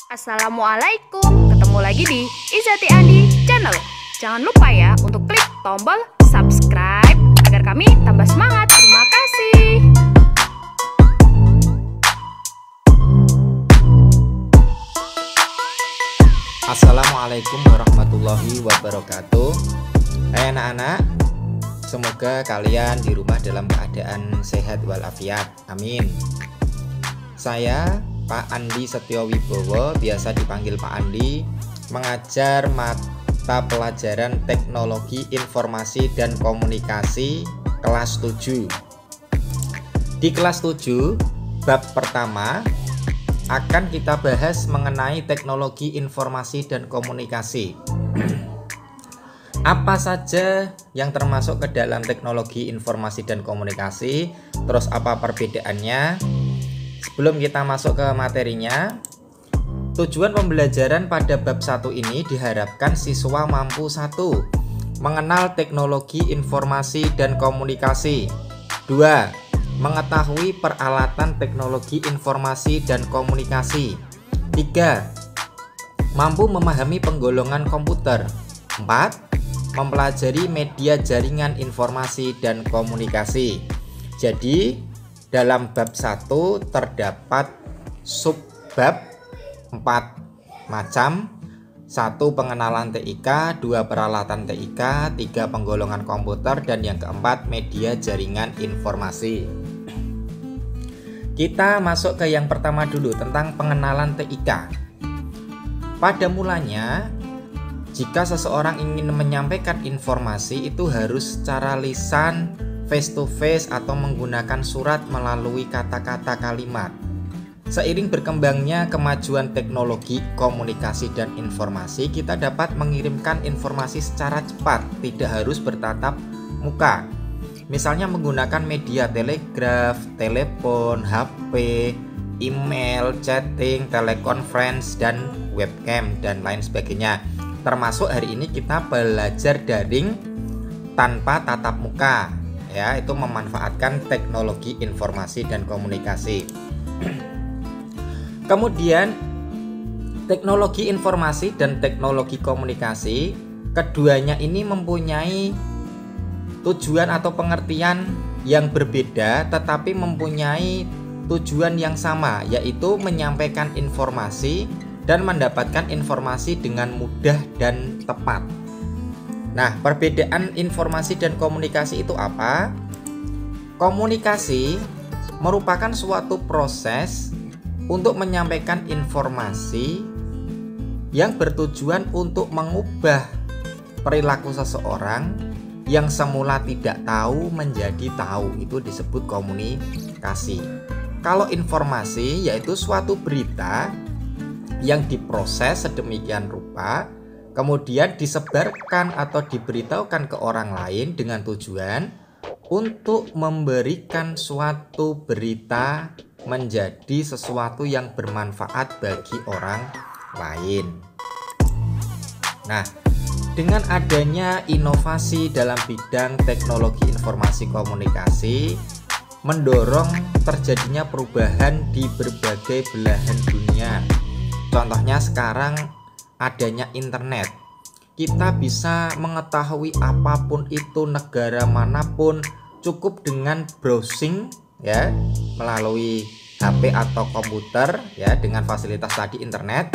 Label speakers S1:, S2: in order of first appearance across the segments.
S1: Assalamualaikum, ketemu lagi di Izati Andi Channel. Jangan lupa ya untuk klik tombol subscribe agar kami tambah semangat. Terima kasih.
S2: Assalamualaikum warahmatullahi wabarakatuh. Hai anak-anak, semoga kalian di rumah dalam keadaan sehat walafiat. Amin. Saya Pak Andi Setiowibowo, biasa dipanggil Pak Andi, mengajar mata pelajaran Teknologi Informasi dan Komunikasi kelas 7. Di kelas 7, bab pertama akan kita bahas mengenai teknologi informasi dan komunikasi. Apa saja yang termasuk ke dalam teknologi informasi dan komunikasi, terus apa perbedaannya? Sebelum kita masuk ke materinya, tujuan pembelajaran pada bab 1 ini diharapkan siswa mampu 1. Mengenal teknologi informasi dan komunikasi. 2. Mengetahui peralatan teknologi informasi dan komunikasi. 3. Mampu memahami penggolongan komputer. 4. Mempelajari media jaringan informasi dan komunikasi. Jadi dalam bab 1 terdapat subbab 4 macam. 1. Pengenalan TIK, 2. Peralatan TIK, 3. Penggolongan komputer, dan yang keempat media jaringan informasi. Kita masuk ke yang pertama dulu, tentang pengenalan TIK. Pada mulanya, jika seseorang ingin menyampaikan informasi itu harus secara lisan, face to face, atau menggunakan surat melalui kata-kata kalimat. Seiring berkembangnya kemajuan teknologi komunikasi dan informasi, kita dapat mengirimkan informasi secara cepat, tidak harus bertatap muka. Misalnya menggunakan media telegraf, telepon, HP, email, chatting, telekonferensi, dan webcam, dan lain sebagainya. Termasuk hari ini kita belajar daring tanpa tatap muka, ya, itu memanfaatkan teknologi informasi dan komunikasi. Kemudian teknologi informasi dan teknologi komunikasi, keduanya ini mempunyai tujuan atau pengertian yang berbeda tetapi mempunyai tujuan yang sama, yaitu menyampaikan informasi dan mendapatkan informasi dengan mudah dan tepat. Nah, perbedaan informasi dan komunikasi itu apa? Komunikasi merupakan suatu proses untuk menyampaikan informasi yang bertujuan untuk mengubah perilaku seseorang yang semula tidak tahu menjadi tahu. Itu disebut komunikasi. Kalau informasi yaitu suatu berita yang diproses sedemikian rupa, kemudian disebarkan atau diberitahukan ke orang lain dengan tujuan untuk memberikan suatu berita menjadi sesuatu yang bermanfaat bagi orang lain. Nah, dengan adanya inovasi dalam bidang teknologi informasi komunikasi, mendorong terjadinya perubahan di berbagai belahan dunia. Contohnya sekarang adanya internet. Kita bisa mengetahui apapun itu, negara manapun, cukup dengan browsing, ya, melalui HP atau komputer, ya, dengan fasilitas tadi internet.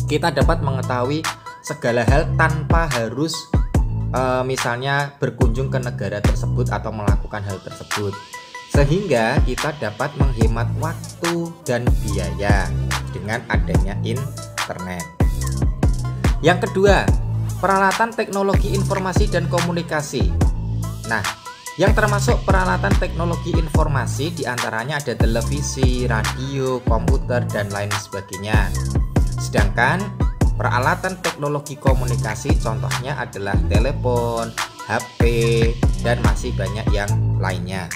S2: Kita dapat mengetahui segala hal tanpa harus misalnya berkunjung ke negara tersebut atau melakukan hal tersebut, sehingga kita dapat menghemat waktu dan biaya dengan adanya internet. Yang kedua, peralatan teknologi informasi dan komunikasi. Nah, yang termasuk peralatan teknologi informasi diantaranya ada televisi, radio, komputer, dan lain sebagainya. Sedangkan peralatan teknologi komunikasi contohnya adalah telepon, HP, dan masih banyak yang lainnya.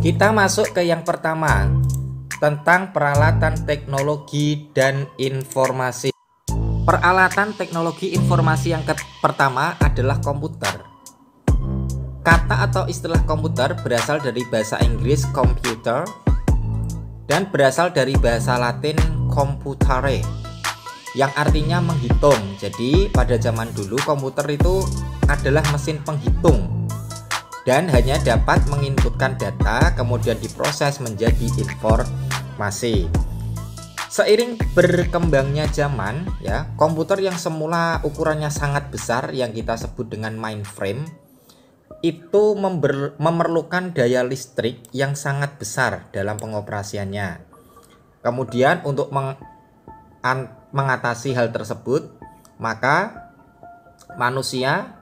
S2: Kita masuk ke yang pertama, tentang peralatan teknologi dan informasi. Peralatan teknologi informasi yang pertama adalah komputer. Kata atau istilah komputer berasal dari bahasa Inggris computer dan berasal dari bahasa Latin computare yang artinya menghitung. Jadi pada zaman dulu komputer itu adalah mesin penghitung dan hanya dapat menginputkan data kemudian diproses menjadi informasi. Seiring berkembangnya zaman, ya, komputer yang semula ukurannya sangat besar yang kita sebut dengan mainframe itu memerlukan daya listrik yang sangat besar dalam pengoperasiannya. Kemudian untuk mengatasi hal tersebut, maka manusia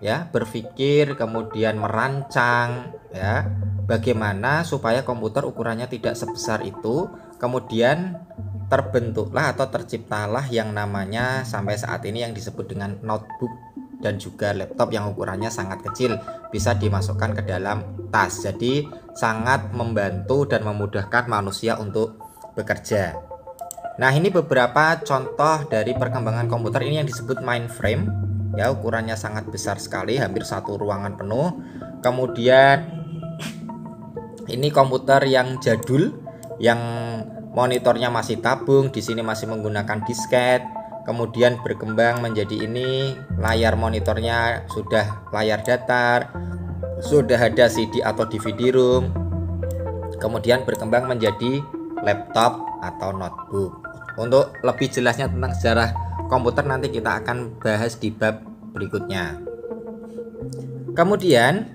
S2: ya berpikir kemudian merancang ya bagaimana supaya komputer ukurannya tidak sebesar itu. Kemudian terbentuklah atau terciptalah yang namanya sampai saat ini yang disebut dengan notebook dan juga laptop yang ukurannya sangat kecil, bisa dimasukkan ke dalam tas. Jadi sangat membantu dan memudahkan manusia untuk bekerja. Nah, ini beberapa contoh dari perkembangan komputer ini yang disebut mainframe. Ya, ukurannya sangat besar sekali, hampir satu ruangan penuh. Kemudian ini komputer yang jadul, yang monitornya masih tabung, di sini masih menggunakan disket. Kemudian berkembang menjadi ini, layar monitornya sudah layar datar, sudah ada CD atau DVD room. Kemudian berkembang menjadi laptop atau notebook. Untuk lebih jelasnya tentang sejarah komputer nanti kita akan bahas di bab berikutnya. Kemudian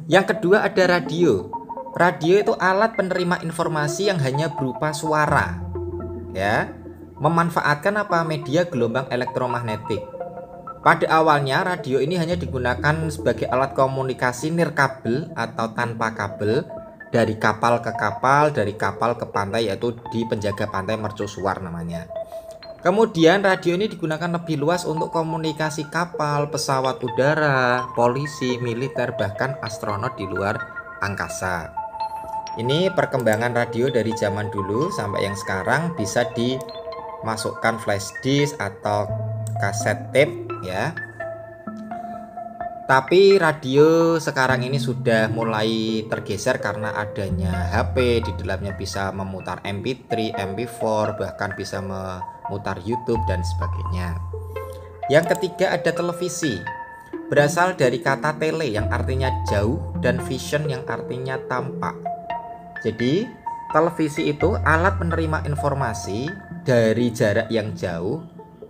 S2: yang kedua ada radio. Radio itu alat penerima informasi yang hanya berupa suara, ya, memanfaatkan media gelombang elektromagnetik. Pada awalnya radio ini hanya digunakan sebagai alat komunikasi nirkabel atau tanpa kabel dari kapal ke kapal, dari kapal ke pantai, yaitu di penjaga pantai mercusuar namanya. Kemudian radio ini digunakan lebih luas untuk komunikasi kapal, pesawat udara, polisi, militer, bahkan astronot di luar angkasa. Ini perkembangan radio dari zaman dulu sampai yang sekarang, bisa dimasukkan flash disk atau kaset tape ya. Tapi radio sekarang ini sudah mulai tergeser karena adanya HP, di dalamnya bisa memutar MP3, MP4, bahkan bisa memutar YouTube dan sebagainya. Yang ketiga ada televisi. Berasal dari kata tele yang artinya jauh dan vision yang artinya tampak. Jadi televisi itu alat penerima informasi dari jarak yang jauh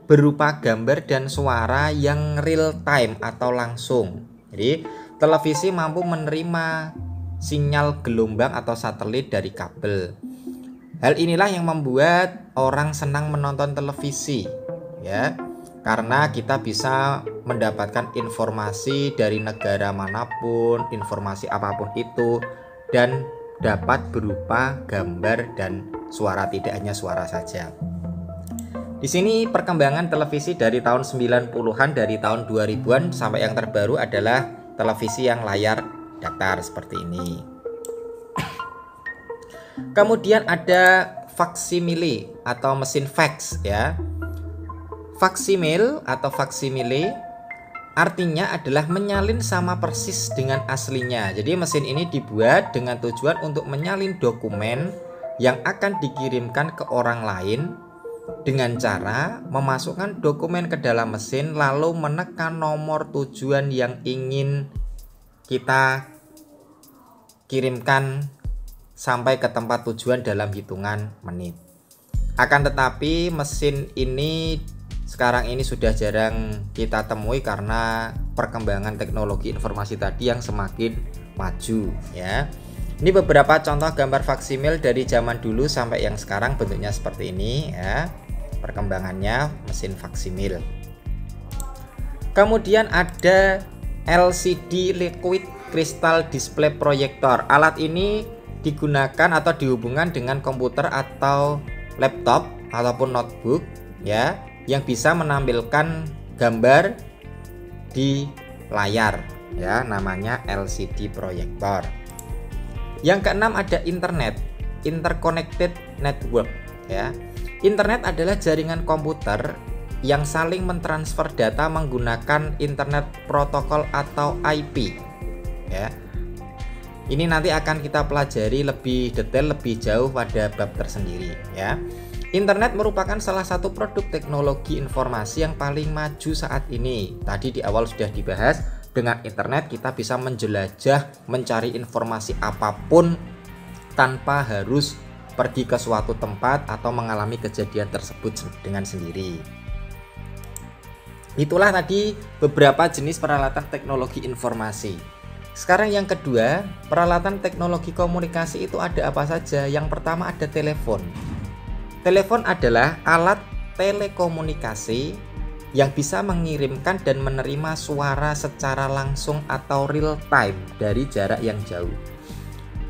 S2: berupa gambar dan suara yang real time atau langsung. Jadi televisi mampu menerima sinyal gelombang atau satelit dari kabel. Hal inilah yang membuat orang senang menonton televisi, ya, karena kita bisa mendapatkan informasi dari negara manapun, informasi apapun itu, dan dapat berupa gambar dan suara, tidak hanya suara saja. Di sini perkembangan televisi dari tahun 90-an, dari tahun 2000-an sampai yang terbaru adalah televisi yang layar datar seperti ini. Kemudian ada faksimile atau mesin fax ya. Faksimil atau faksimile artinya adalah menyalin sama persis dengan aslinya. Jadi mesin ini dibuat dengan tujuan untuk menyalin dokumen yang akan dikirimkan ke orang lain dengan cara memasukkan dokumen ke dalam mesin lalu menekan nomor tujuan yang ingin kita kirimkan sampai ke tempat tujuan dalam hitungan menit. Akan tetapi mesin ini sekarang ini sudah jarang kita temui karena perkembangan teknologi informasi tadi yang semakin maju ya. Ini beberapa contoh gambar faksimil dari zaman dulu sampai yang sekarang, bentuknya seperti ini ya. Perkembangannya mesin faksimil. Kemudian ada LCD Liquid Crystal Display Projector. Alat ini digunakan atau dihubungkan dengan komputer atau laptop ataupun notebook ya, yang bisa menampilkan gambar di layar ya, namanya LCD proyektor. Yang keenam ada internet, interconnected network ya. Internet adalah jaringan komputer yang saling mentransfer data menggunakan internet protokol atau IP ya. Ini nanti akan kita pelajari lebih detail, lebih jauh pada bab tersendiri ya. Internet merupakan salah satu produk teknologi informasi yang paling maju saat ini. Tadi di awal sudah dibahas, dengan internet kita bisa menjelajah, mencari informasi apapun tanpa harus pergi ke suatu tempat atau mengalami kejadian tersebut dengan sendiri. Itulah tadi beberapa jenis peralatan teknologi informasi. Sekarang yang kedua, peralatan teknologi komunikasi itu ada apa saja? Yang pertama ada telepon. Telepon adalah alat telekomunikasi yang bisa mengirimkan dan menerima suara secara langsung atau real time dari jarak yang jauh.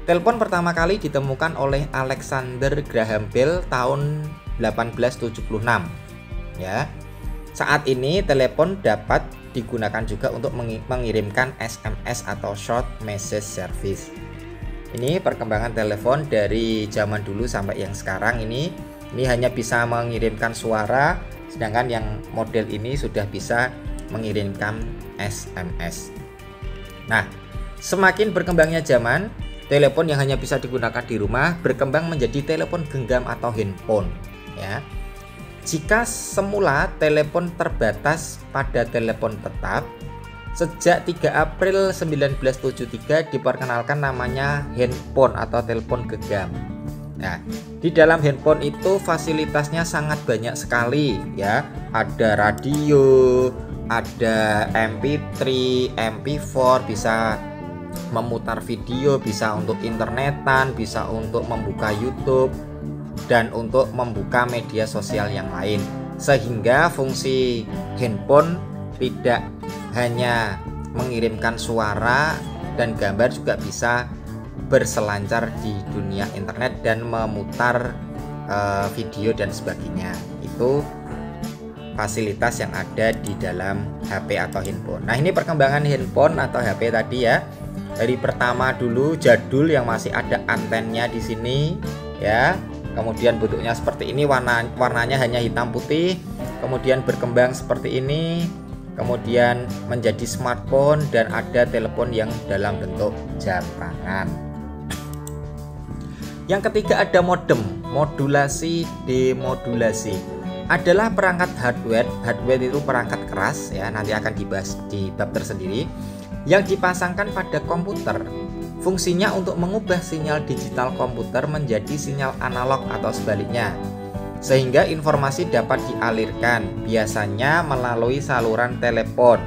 S2: Telepon pertama kali ditemukan oleh Alexander Graham Bell tahun 1876 ya. Saat ini telepon dapat digunakan juga untuk mengirimkan SMS atau short message service. Ini perkembangan telepon dari zaman dulu sampai yang sekarang ini hanya bisa mengirimkan suara, sedangkan yang model ini sudah bisa mengirimkan SMS. Nah, semakin berkembangnya zaman, telepon yang hanya bisa digunakan di rumah berkembang menjadi telepon genggam atau handphone ya. Jika semula telepon terbatas pada telepon tetap, sejak 3 April 1973 diperkenalkan namanya handphone atau telepon genggam. Nah, di dalam handphone itu fasilitasnya sangat banyak sekali ya. Ada radio, ada MP3, MP4, bisa memutar video, bisa untuk internetan, bisa untuk membuka YouTube, dan untuk membuka media sosial yang lain. Sehingga fungsi handphone tidak hanya mengirimkan suara dan gambar, juga bisa berselancar di dunia internet dan memutar video dan sebagainya. Itu fasilitas yang ada di dalam HP atau handphone. Nah, ini perkembangan handphone atau HP tadi ya. Dari pertama dulu jadul yang masih ada antennya di sini ya. Kemudian bentuknya seperti ini, warnanya hanya hitam putih. Kemudian berkembang seperti ini. Kemudian menjadi smartphone dan ada telepon yang dalam bentuk jam tangan. Yang ketiga ada modem, modulasi, demodulasi. Adalah perangkat hardware. Hardware itu perangkat keras ya, nanti akan dibahas di bab tersendiri, yang dipasangkan pada komputer. Fungsinya untuk mengubah sinyal digital komputer menjadi sinyal analog atau sebaliknya, sehingga informasi dapat dialirkan, biasanya melalui saluran telepon.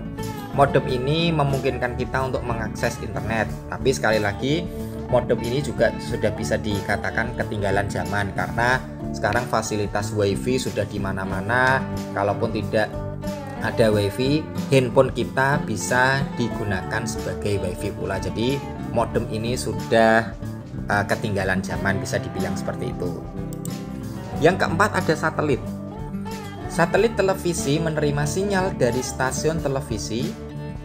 S2: Modem ini memungkinkan kita untuk mengakses internet, tapi sekali lagi modem ini juga sudah bisa dikatakan ketinggalan zaman, karena sekarang fasilitas WiFi sudah di mana-mana. Kalaupun tidak ada WiFi, handphone kita bisa digunakan sebagai WiFi pula. Jadi modem ini sudah ketinggalan zaman, bisa dibilang seperti itu. Yang keempat ada satelit. Satelit televisi menerima sinyal dari stasiun televisi,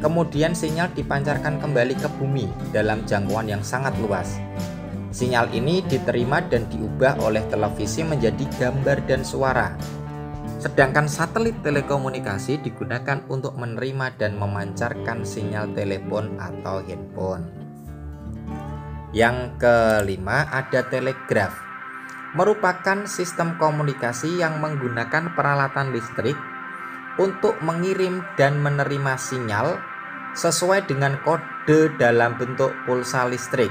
S2: kemudian sinyal dipancarkan kembali ke bumi dalam jangkauan yang sangat luas. Sinyal ini diterima dan diubah oleh televisi menjadi gambar dan suara. Sedangkan satelit telekomunikasi digunakan untuk menerima dan memancarkan sinyal telepon atau handphone. Yang kelima ada telegraf. Merupakan sistem komunikasi yang menggunakan peralatan listrik untuk mengirim dan menerima sinyal sesuai dengan kode dalam bentuk pulsa listrik.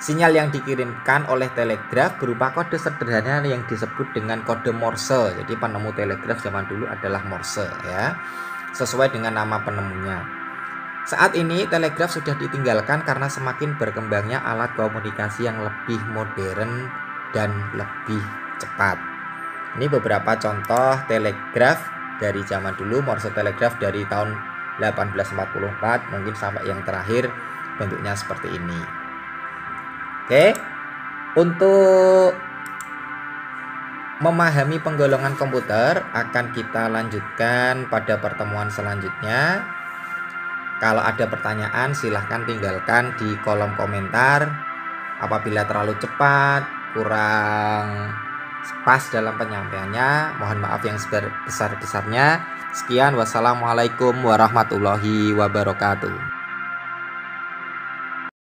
S2: Sinyal yang dikirimkan oleh telegraf berupa kode sederhana yang disebut dengan kode Morse. Jadi penemu telegraf zaman dulu adalah Morse ya, sesuai dengan nama penemunya. Saat ini telegraf sudah ditinggalkan karena semakin berkembangnya alat komunikasi yang lebih modern dan lebih cepat. Ini beberapa contoh telegraf dari zaman dulu. Morse telegraf dari tahun 1844 mungkin sampai yang terakhir bentuknya seperti ini. Oke, untuk memahami penggolongan komputer akan kita lanjutkan pada pertemuan selanjutnya. Kalau ada pertanyaan silahkan tinggalkan di kolom komentar. Apabila terlalu cepat, kurang pas dalam penyampaiannya, mohon maaf yang sebesar-besarnya. Sekian, wassalamualaikum warahmatullahi wabarakatuh.